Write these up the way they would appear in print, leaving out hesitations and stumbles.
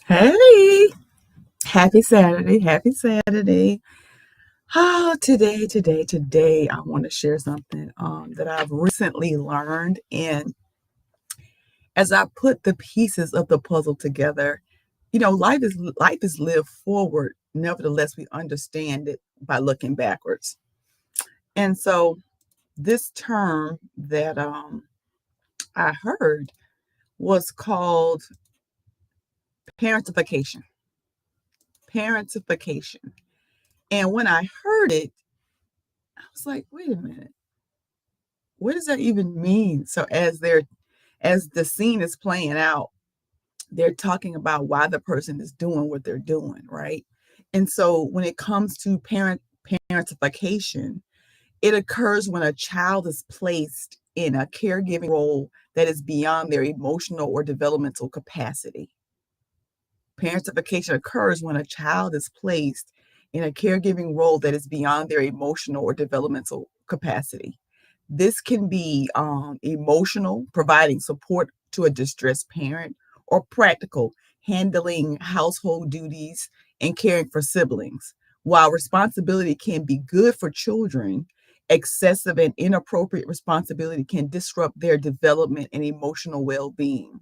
Hey, happy Saturday. Happy Saturday. Today, I want to share something that I've recently learned. And as I put the pieces of the puzzle together, life is lived forward. Nevertheless, we understand it by looking backwards. And so this term that I heard was called parentification. Parentification. And when I heard it, I was like, wait a minute, what does that even mean? So as the scene is playing out, they're talking about why the person is doing what they're doing, right? And so when it comes to parentification, it occurs when a child is placed in a caregiving role that is beyond their emotional or developmental capacity. Parentification occurs when a child is placed in a caregiving role that is beyond their emotional or developmental capacity. This can be emotional, providing support to a distressed parent, or practical, handling household duties and caring for siblings. While responsibility can be good for children, excessive and inappropriate responsibility can disrupt their development and emotional well being.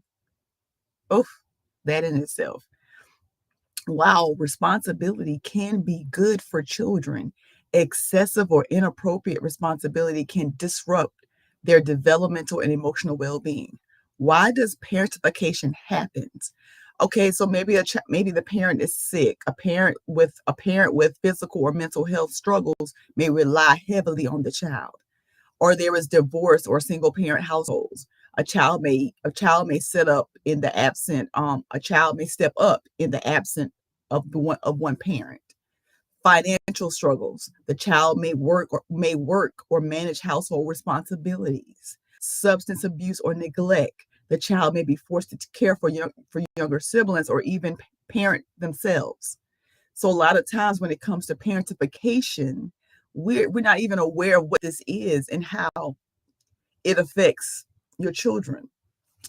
Oof, that in itself. While responsibility can be good for children, excessive or inappropriate responsibility can disrupt their developmental and emotional well-being. Why does parentification happens? Okay, so maybe the parent is sick. A parent with physical or mental health struggles may rely heavily on the child, or there is divorce or single parent households. A child may set up in the absent a child may step up in the absent of one parent. Financial struggles, the child may work or manage household responsibilities. Substance abuse or neglect, the child may be forced to care for younger siblings or even parent themselves. So a lot of times when it comes to parentification, we're not even aware of what this is and how it affects your children.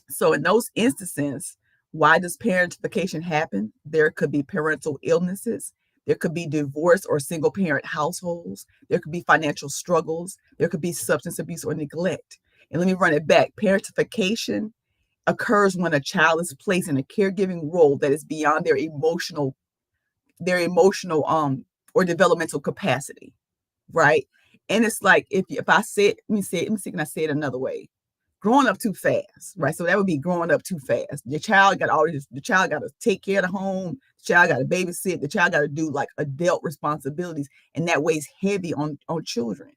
So in those instances, why does parentification happen? There could be parental illnesses. There could be divorce or single parent households. There could be financial struggles. There could be substance abuse or neglect. And let me run it back. Parentification occurs when a child is placed in a caregiving role that is beyond their emotional or developmental capacity, right? And it's like if I say it, let me see, can I say it another way? Growing up too fast, right? So that would be growing up too fast. The child got to take care of the home, the child got to babysit, the child got to do like adult responsibilities, and that weighs heavy on children.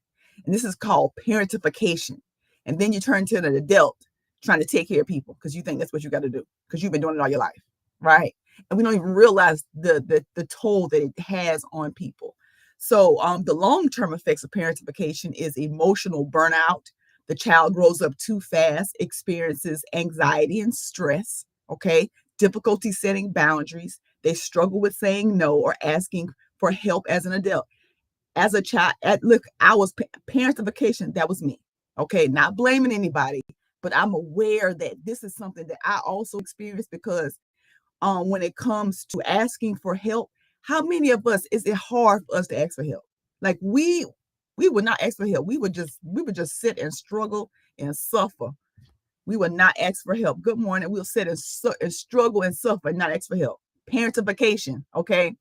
And this is called parentification. And then you turn to an adult trying to take care of people because you think that's what you got to do because you've been doing it all your life, right? And we don't even realize the toll that it has on people. So the long-term effects of parentification is emotional burnout. The child grows up too fast, experiences anxiety and stress, okay? Difficulty setting boundaries. They struggle with saying no or asking for help as an adult. As a child, look, I was parentification, that was me, okay? Not blaming anybody, but I'm aware that this is something that I also experienced because when it comes to asking for help, how many of us is it hard for us to ask for help? Like we would not ask for help. We would just sit and struggle and suffer. We would not ask for help. Good morning. We'll sit and struggle and suffer and not ask for help. Parentification. Okay.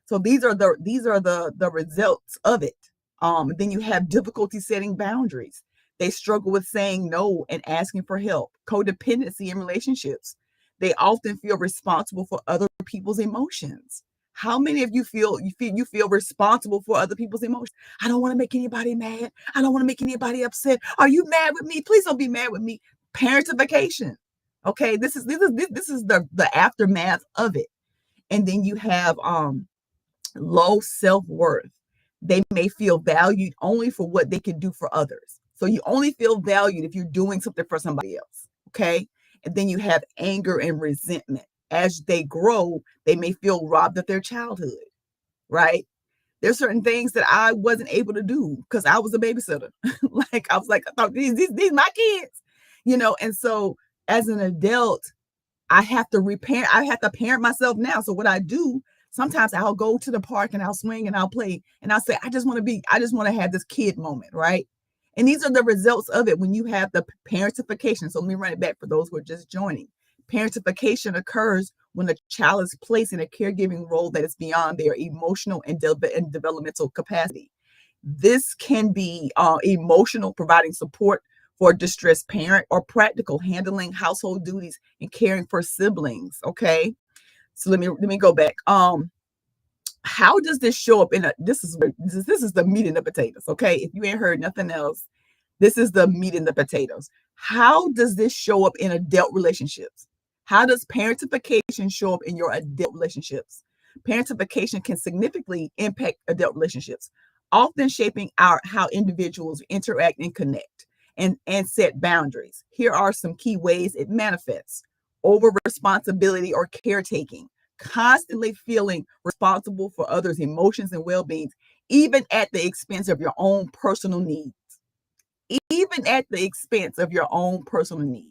So these are the results of it. Then you have difficulty setting boundaries. They struggle with saying no and asking for help. Codependency in relationships. They often feel responsible for other people's emotions. How many of you feel responsible for other people's emotions? I don't want to make anybody mad. I don't want to make anybody upset. Are you mad with me? Please don't be mad with me. Parentification. Okay, this is the aftermath of it. And then you have low self-worth. They may feel valued only for what they can do for others. So you only feel valued if you're doing something for somebody else. Okay. And then you have anger and resentment. As they grow, they may feel robbed of their childhood, right? There's certain things that I wasn't able to do because I was a babysitter. Like I was like, I thought these my kids, and so as an adult, I have to parent myself now. So what I do, sometimes I'll go to the park and I'll swing and I'll play and I'll say, I just want to have this kid moment, right? And these are the results of it when you have the parentification. So let me run it back for those who are just joining. Parentification occurs when a child is placed in a caregiving role that is beyond their emotional and developmental capacity. This can be emotional, providing support for a distressed parent, or practical, handling household duties and caring for siblings. Okay, so let me go back. How does this show up in a this is the meat and the potatoes? Okay, if you ain't heard nothing else, this is the meat and the potatoes. How does this show up in adult relationships? How does parentification show up in your adult relationships? Parentification can significantly impact adult relationships, often shaping how individuals interact and connect and set boundaries. Here are some key ways it manifests: over responsibility or caretaking, constantly feeling responsible for others' emotions and well-being, even at the expense of your own personal needs. Even at the expense of your own personal needs.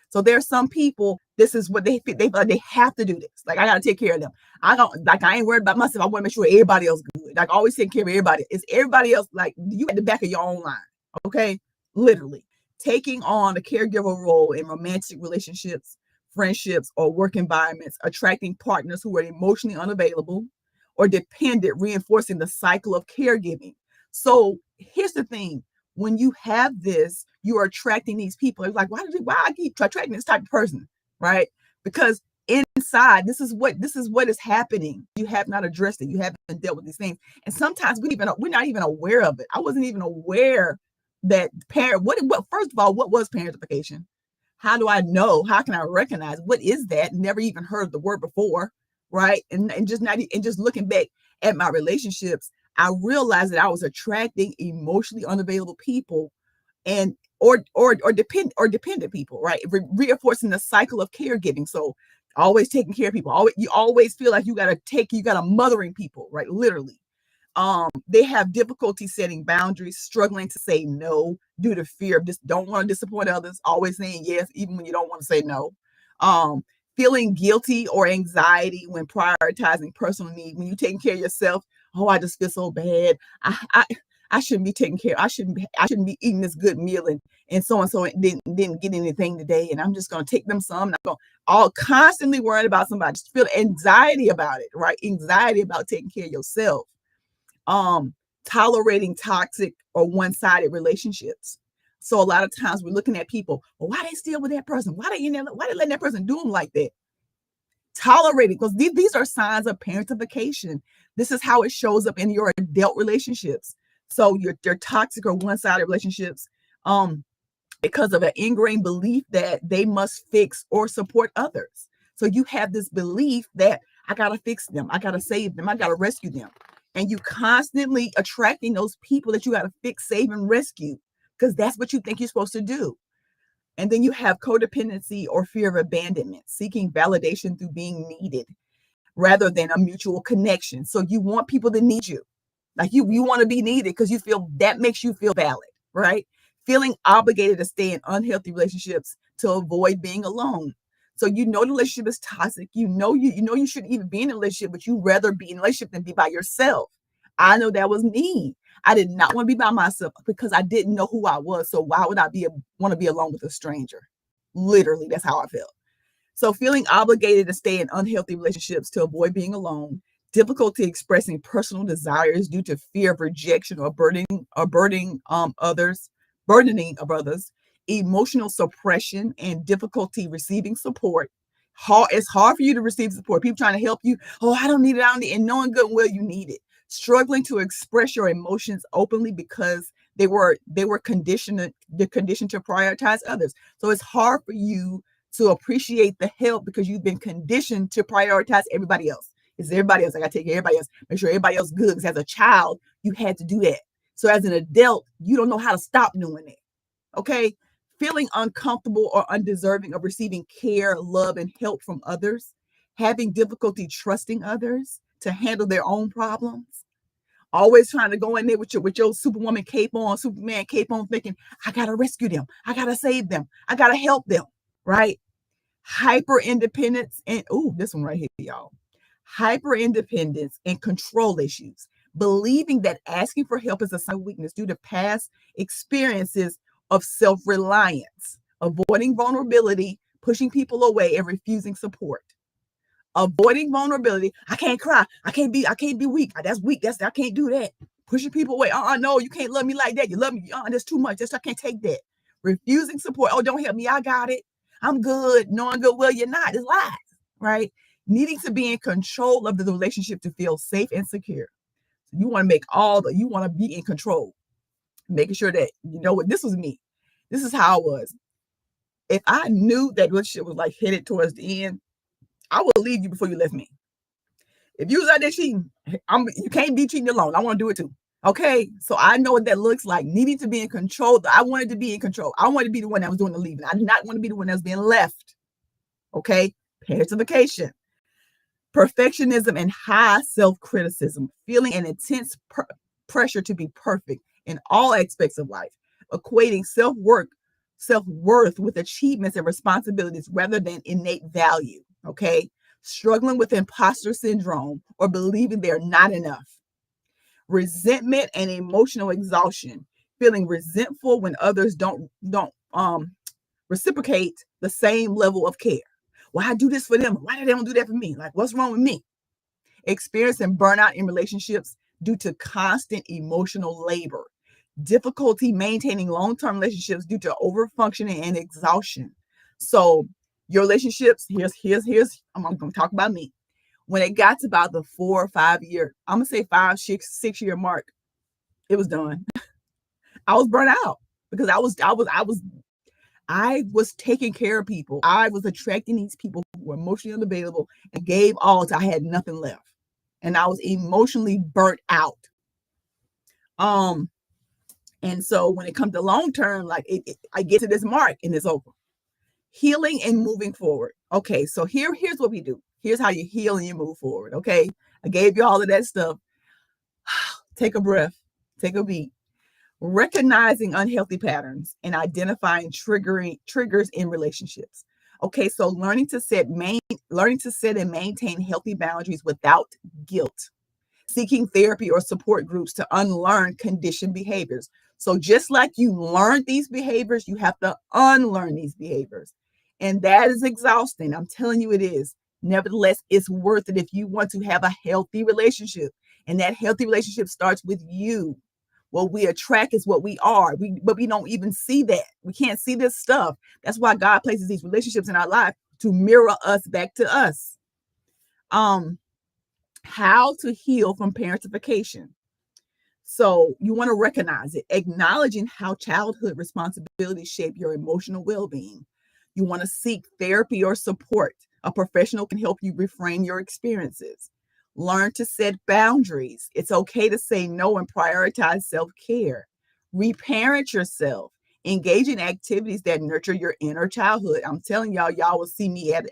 So there's some people, this is what they feel like they have to do this. Like, I gotta take care of them. I ain't worried about myself. I want to make sure everybody else good. Like, always taking care of everybody. It's everybody else, like you at the back of your own line. Okay. Literally. Taking on a caregiver role in romantic relationships, friendships, or work environments, attracting partners who are emotionally unavailable or dependent, reinforcing the cycle of caregiving. So here's the thing: when you have this, you are attracting these people. It's like, why I keep attracting this type of person, right? Because inside, this is what is happening. You have not addressed it. You haven't dealt with these things, and sometimes we're not even aware of it. I wasn't even aware that parent. What first of all, what was parentification? How do I know? How can I recognize what is that? Never even heard the word before, right? And just not and just looking back at my relationships, I realized that I was attracting emotionally unavailable people, and or dependent people, right? Reinforcing the cycle of caregiving. So always taking care of people. You always feel like you gotta mothering people, right? Literally. They have difficulty setting boundaries, struggling to say no due to fear of just don't want to disappoint others, always saying yes even when you don't want to say no. um Feeling guilty or anxiety when prioritizing personal need. When you're taking care of yourself, oh, I just feel so bad. I shouldn't be taking care. I shouldn't be eating this good meal, and so didn't get anything today, and I'm just gonna take them some. And I'm going all constantly worried about somebody. Just feel anxiety about it, right? Anxiety about taking care of yourself. um Tolerating toxic or one-sided relationships. So a lot of times we're looking at people, well, why they still with that person? Why they letting that person do them like that? Tolerating, because these are signs of parentification. This is how it shows up in your adult relationships. So your toxic or one-sided relationships, um because of an ingrained belief that they must fix or support others. So you have this belief that I gotta fix them, I gotta save them, I gotta rescue them. And you constantly attracting those people that you gotta fix, save, and rescue because that's what you think you're supposed to do. And then you have codependency or fear of abandonment, seeking validation through being needed rather than a mutual connection. So you want people to need you. Like you want to be needed because you feel that makes you feel valid, right? Feeling obligated to stay in unhealthy relationships to avoid being alone. So you know the relationship is toxic. You shouldn't even be in a relationship, but you rather be in a relationship than be by yourself. I know that was me. I did not want to be by myself because I didn't know who I was. So why would I want to be alone with a stranger? Literally, that's how I felt. So feeling obligated to stay in unhealthy relationships to avoid being alone, difficulty expressing personal desires due to fear of rejection burdening of others, emotional suppression and difficulty receiving support, It's hard for you to receive support. People trying to help you. Oh, I don't need it. I don't need it. And knowing good and well you need it. Struggling to express your emotions openly because they were conditioned to prioritize others. So it's hard for you to appreciate the help because you've been conditioned to prioritize everybody else. It's everybody else. I gotta take care of everybody else. Make sure everybody else is good. Because as a child, you had to do that. So as an adult, you don't know how to stop doing it. Okay. Feeling uncomfortable or undeserving of receiving care, love, and help from others, having difficulty trusting others to handle their own problems, always trying to go in there with your superwoman cape on, Superman cape on, thinking, I gotta rescue them, I gotta save them, I gotta help them, right? Hyper independence and this one right here, y'all. Hyper independence and control issues, believing that asking for help is a sign of weakness due to past experiences of self-reliance, avoiding vulnerability, pushing people away, and refusing support. Avoiding vulnerability. I can't cry. I can't be weak. That's weak. I can't do that. Pushing people away. No, you can't love me like that. You love me. That's too much. I can't take that. Refusing support. Oh, don't help me. I got it. I'm good. Knowing good well you're not. It's lies, right? Needing to be in control of the relationship to feel safe and secure. You want to you want to be in control. Making sure that, you know what, this was me. This is how I was. If I knew that relationship was like headed towards the end, I would leave you before you left me. If you was out there cheating, you can't be cheating alone. I want to do it too. Okay. So I know what that looks like. Needing to be in control. I wanted to be in control. I wanted to be the one that was doing the leaving. I did not want to be the one that was being left. Okay. Parentification. Perfectionism and high self-criticism, feeling an intense pressure to be perfect in all aspects of life, equating self-worth with achievements and responsibilities rather than innate value. Okay. Struggling with imposter syndrome or believing they're not enough. Resentment and emotional exhaustion, feeling resentful when others don't reciprocate the same level of care. Well, I do this for them. Why do they don't do that for me? Like, what's wrong with me? Experiencing burnout in relationships due to constant emotional labor. Difficulty maintaining long-term relationships due to overfunctioning and exhaustion. So your relationships, I'm going to talk about me. When it got to about the 4 or 5 year, I'm going to say 5, 6 year mark, it was done. I was burnt out because I was taking care of people. I was attracting these people who were emotionally unavailable and gave all till I had nothing left. And I was emotionally burnt out. And so when it comes to long term, like I get to this mark and it's over. Healing and moving forward. Okay, so here's what we do. Here's how you heal and you move forward. Okay, I gave you all of that stuff. Take a breath, take a beat. Recognizing unhealthy patterns and identifying triggers in relationships. Okay, so learning to set and maintain healthy boundaries without guilt. Seeking therapy or support groups to unlearn conditioned behaviors. So just like you learned these behaviors, you have to unlearn these behaviors. And that is exhausting. I'm telling you it is. Nevertheless, it's worth it if you want to have a healthy relationship. And that healthy relationship starts with you. What we attract is what we are. But we don't even see that. We can't see this stuff. That's why God places these relationships in our life to mirror us back to us. How to heal from parentification. So you want to recognize it, acknowledging how childhood responsibilities shape your emotional well-being. You want to seek therapy or support. A professional can help you reframe your experiences. Learn to set boundaries. It's okay to say no and prioritize self-care. Reparent yourself. Engage in activities that nurture your inner childhood. I'm telling y'all will see me at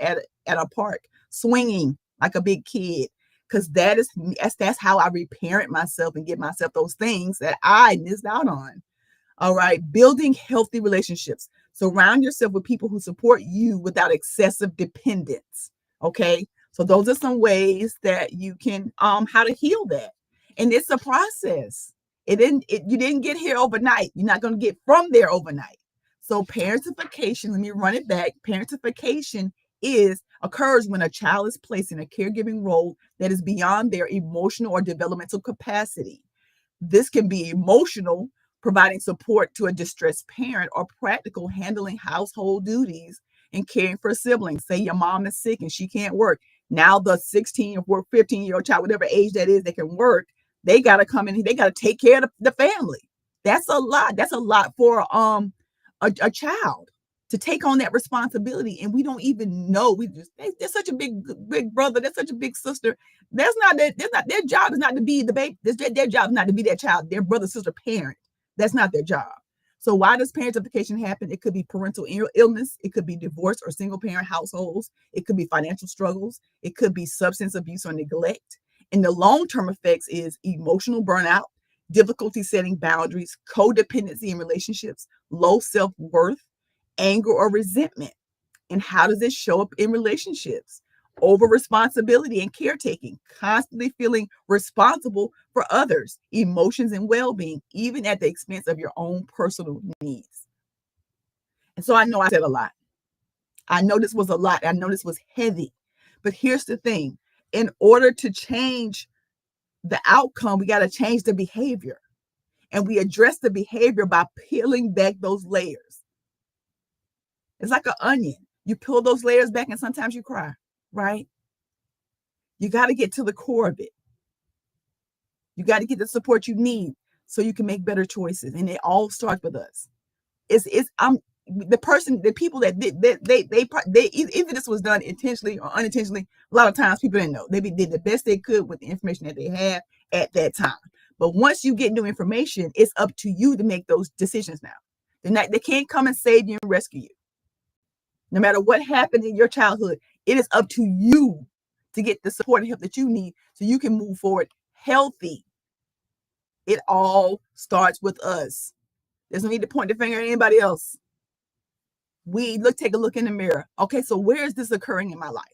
a park swinging like a big kid. Because that's how I reparent myself and give myself those things that I missed out on. All right. Building healthy relationships. Surround yourself with people who support you without excessive dependence. Okay. So those are some ways that you can how to heal that. And it's a process. You didn't get here overnight. You're not going to get from there overnight. So parentification, let me run it back. Parentification occurs when a child is placed in a caregiving role that is beyond their emotional or developmental capacity. This can be emotional, providing support to a distressed parent, or practical, handling household duties in caring for siblings. Say your mom is sick and she can't work. Now the 16 or 15-year-old child, whatever age that is, they can work. They got to come in. They got to take care of the family. That's a lot. That's a lot for a child to take on that responsibility. And we don't even know. They're such a big brother. They're such a big sister. That's not their job is not to be the baby. Their job is not to be that child, their brother, sister, parent. That's not their job. So why does parentification happen? It could be parental illness. It could be divorce or single parent households. It could be financial struggles. It could be substance abuse or neglect. And the long-term effects is emotional burnout, difficulty setting boundaries, codependency in relationships, low self-worth, anger or resentment. And how does it show up in relationships? Over responsibility and caretaking, constantly feeling responsible for others, emotions and well-being, even at the expense of your own personal needs. And so I know I said a lot. I know this was a lot. I know this was heavy. But here's the thing. In order to change the outcome, we got to change the behavior. And we address the behavior by peeling back those layers. It's like an onion. You peel those layers back and sometimes you cry, right? You got to get to the core of it. You got to get the support you need so you can make better choices. And it all starts with us. The people that did they either this was done intentionally or unintentionally. A lot of times people didn't know. They did the best they could with the information that they had at that time. But once you get new information, it's up to you to make those decisions now. They can't come and save you and rescue you. No matter what happened in your childhood, it is up to you to get the support and help that you need so you can move forward healthy. It all starts with us. There's no need to point the finger at anybody else. Take a look in the mirror. Okay, so where is this occurring in my life?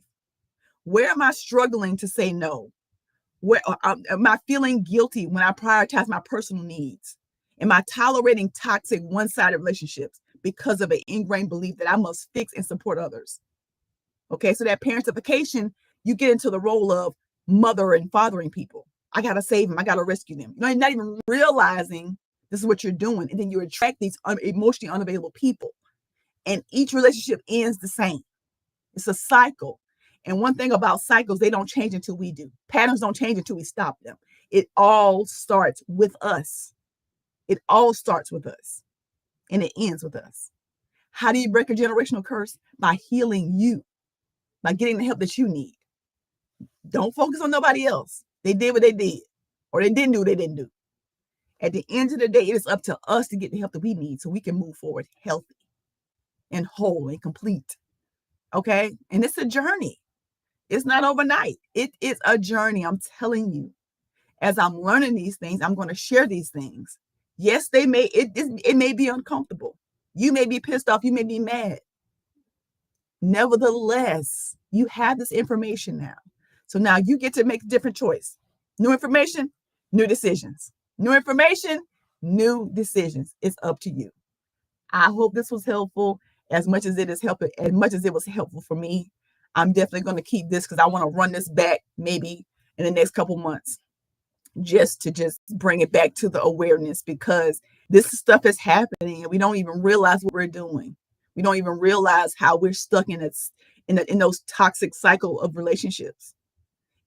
Where am I struggling to say no? Where am I feeling guilty when I prioritize my personal needs? Am I tolerating toxic one-sided relationships because of an ingrained belief that I must fix and support others? Okay, so that parentification, you get into the role of mother and fathering people. I got to save them. I got to rescue them. You're not even realizing this is what you're doing. And then you attract these emotionally unavailable people. And each relationship ends the same. It's a cycle. And one thing about cycles, they don't change until we do. Patterns don't change until we stop them. It all starts with us. It all starts with us. And it ends with us. How do you break a generational curse? By healing you, by getting the help that you need. Don't focus on nobody else. They did what they did, or they didn't do what they didn't do. At the end of the day, it is up to us to get the help that we need so we can move forward healthy and whole and complete. Okay? And it's a journey. It's not overnight. It is a journey. I'm telling you. As I'm learning these things, I'm going to share these things. Yes, it may be uncomfortable. You may be pissed off. You may be mad. Nevertheless, you have this information now. So now you get to make a different choice. New information, new decisions. New information, new decisions. It's up to you. I hope this was helpful as much as it was helpful for me. I'm definitely going to keep this because I want to run this back maybe in the next couple months just to bring it back to the awareness, because this stuff is happening and we don't even realize what we're doing. We don't even realize how we're stuck in those toxic cycle of relationships.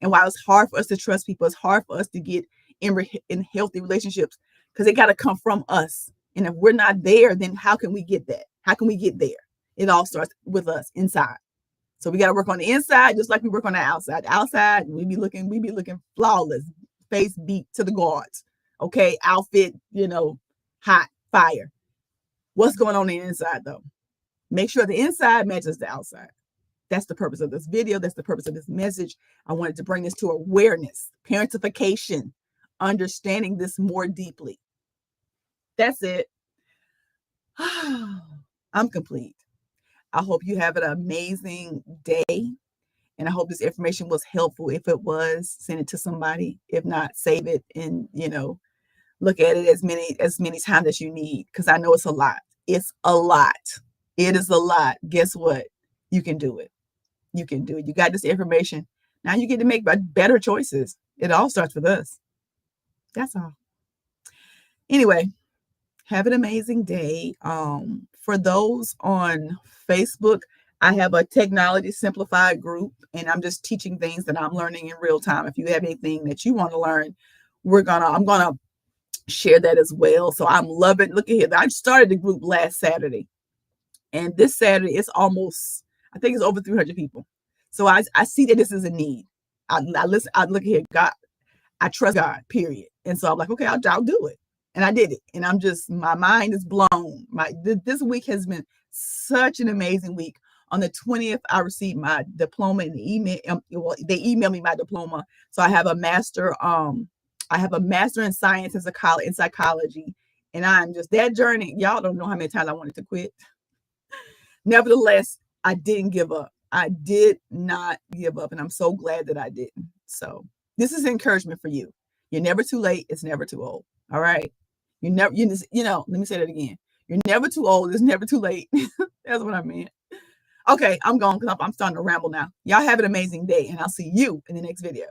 And while it's hard for us to trust people, it's hard for us to get in healthy relationships because they got to come from us. And if we're not there, then how can we get that? How can we get there? It all starts with us inside. So we got to work on the inside just like we work on the outside. The outside, we be looking flawless, face beat to the guards. Okay, outfit, hot, fire. What's going on the inside though? Make sure the inside matches the outside. That's the purpose of this video. That's the purpose of this message. I wanted to bring this to awareness, parentification, understanding this more deeply. That's it. I'm complete. I hope you have an amazing day. And I hope this information was helpful. If it was, send it to somebody. If not, save it and, look at it as many times as you need, because I know it's a lot. It's a lot. It is a lot. Guess what? You can do it. You can do it. You got this information. Now you get to make better choices. It all starts with us. That's all. Anyway, have an amazing day. For those on Facebook, I have a technology simplified group, and I'm just teaching things that I'm learning in real time. If you have anything that you want to learn, I'm gonna share that as well. So I'm loving. Look at here. I started the group last Saturday, and this Saturday it's almost, I think it's over 300 people. So I see that this is a need. I listen. I look at here. God, I trust God. Period. And so I'm like, okay, I'll do it, and I did it. And I'm just, my mind is blown. This week has been such an amazing week. On the 20th, I received my diploma in the email. Well, they emailed me my diploma. So I have a master. I have a master in science and psychology. And I'm just, that journey. Y'all don't know how many times I wanted to quit. Nevertheless, I didn't give up. I did not give up. And I'm so glad that I didn't. So this is encouragement for you. You're never too late. It's never too old. All right. Let me say that again. You're never too old. It's never too late. That's what I meant. Okay, I'm going because I'm starting to ramble now. Y'all have an amazing day, and I'll see you in the next video.